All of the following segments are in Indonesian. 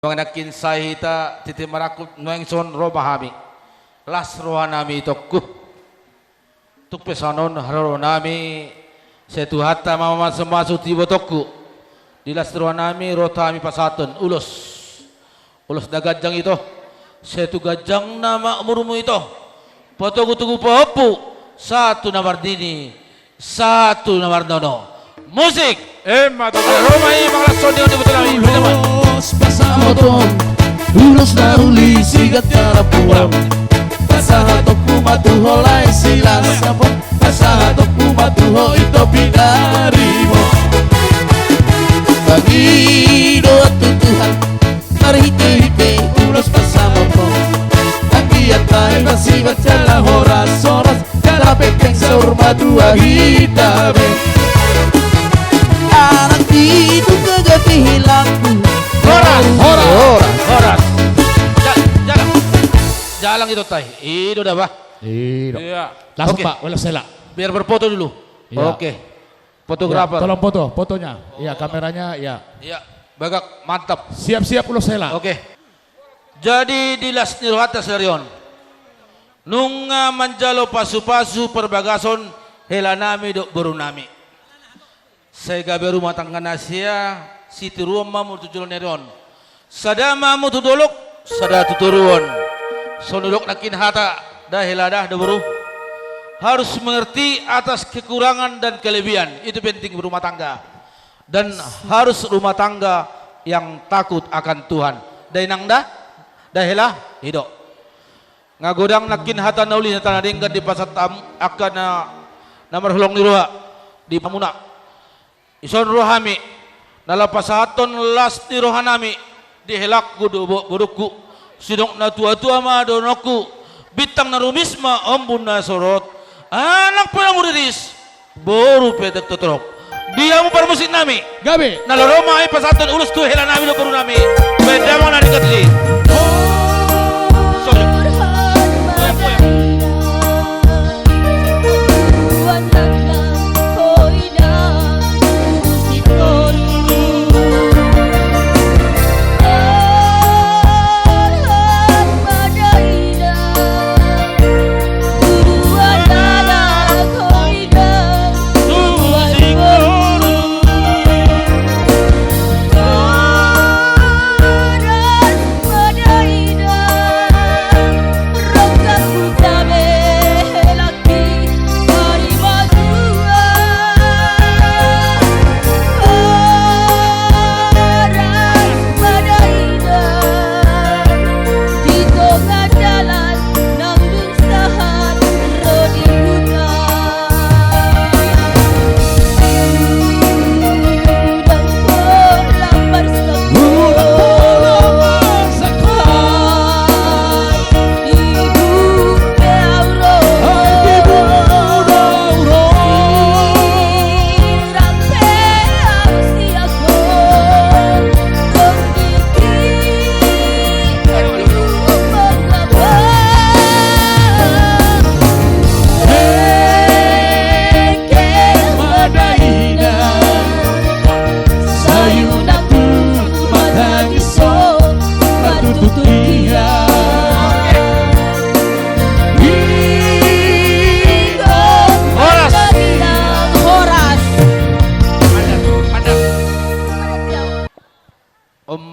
Manganakin sahita titi marakut noengson robahami las rohanami tokku tuk pesanon haronami setuhatta mama semasu tibo tokku di las rohanami rotami pasaton ulos dagajang itu setu gajang nama murumu itu potogu tugu popu satu namar dini satu namar nono musik mata romai manglas sonio di betul Pasamoton, ulos na uli sigat karapuam. Pasahatok kumatuho lai silang sabon. Pasahatok kumatuho ito pinari mo. Pagido at tutuhan, marihike-hike ulos pasamoton. Agiat tayo masibat kala horas-horas, kalapit kang sa urmadua hitabe. Anak dito kagati hilangku. Horas. Jalan itu tay. Itu dah bah. Iya. Langsung Oke. Pak, wala sela. Biar berfoto dulu. Iya. Oke. Fotografer. Tolong fotonya. Iya, kameranya, iya. Iya. Bagak mantap. Siap-siap ulo sela. Oke. Jadi di las nirwata serion. Nunga manjalo pasu-pasu perbagason helanami dok berunami. Saya gabe rumah tangga nasia siti rumah mu tujuan nerion. Sadama mu tudolok sada tuturuan. Sonodok nakin hata dah heladah dah baru. Harus mengerti atas kekurangan dan kelebihan. Itu penting berumah tangga. Dan harus rumah tangga yang takut akan Tuhan. Dah inang dah helah hidup. Ngagodang nakin hata nauli na tanadinggan di pasat akan namar hulong niruha di pamuna. Ison rohami nalapasaton las ni rohanami dihelak guduku sidok na tua-tua ma donoku bitang na rumisma ombun na sorot anak pa mo riris boru pedek totorok dia mo para musik nami Gabi. nalaroma ay pasaton ulus tu hela nami no guru nami beda mo na dikatli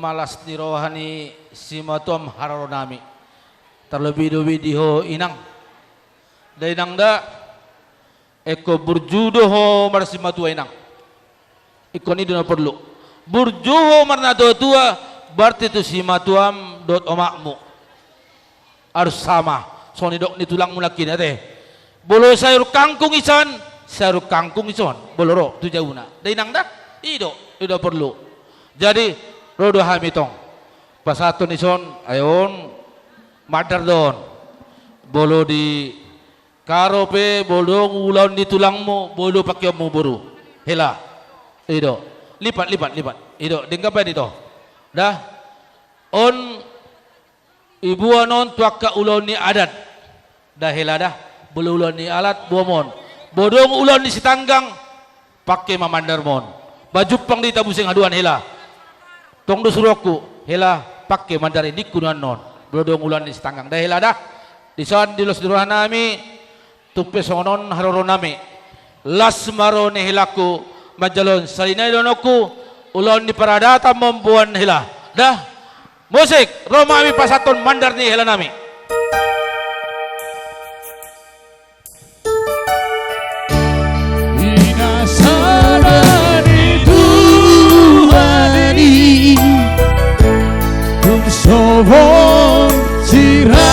malas ni rohani si matom haronami terlebih dulu diho inang da inang da eko burjudo ho mar si matua inang iko ni dina perlu burjuho marna tua berarti tu si matuam dot omakmu harus sama so ni dok ni tulang mulakin ate bolo sayur kangkung isan boloro tu jauhna da inang da ido perlu jadi rodo hamitong pasaton ison ayon madar don bolo di karope bolo ulan di tulangmu bolo pakyomu buru hela ido lipat ido dingkapan itu dah on ibu anon tuaka ulan ni adat dah hela dah bolo ulan ni alat buamon bodong ulan di sitanggang pakai mamandar mon baju pang di tabusing haduan hela tong do suruhku hela pakai mandari di kunan non brodong ulan di setanggang dahil ada di sana di los diruhan nami tupe sonon haroro nami las maro nehilaku majalon salinay donoku ulon di paradata membuan hila dah musik romami pasaton mandar ni hila nami Sobong sirangoni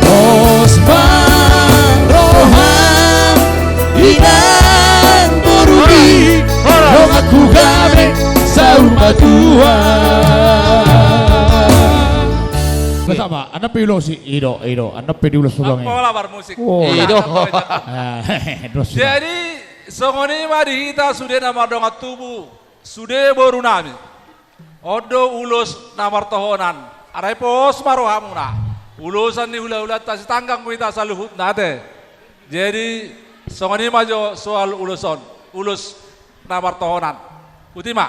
Osmarohan inang boruni Rong aku gabe sauma tua Bersama, anda pilih si Ido, anda pilih sulangnya Apa labar musik? Ido Jadi songoni mari kita sudah nama dongat tubuh sudah baru nami odo ulus namar tohonan arai pos marohamuna ulusan ni hula-hula tas tanggang kita saluhut nate jadi songoni majo soal ulus namar tohonan utima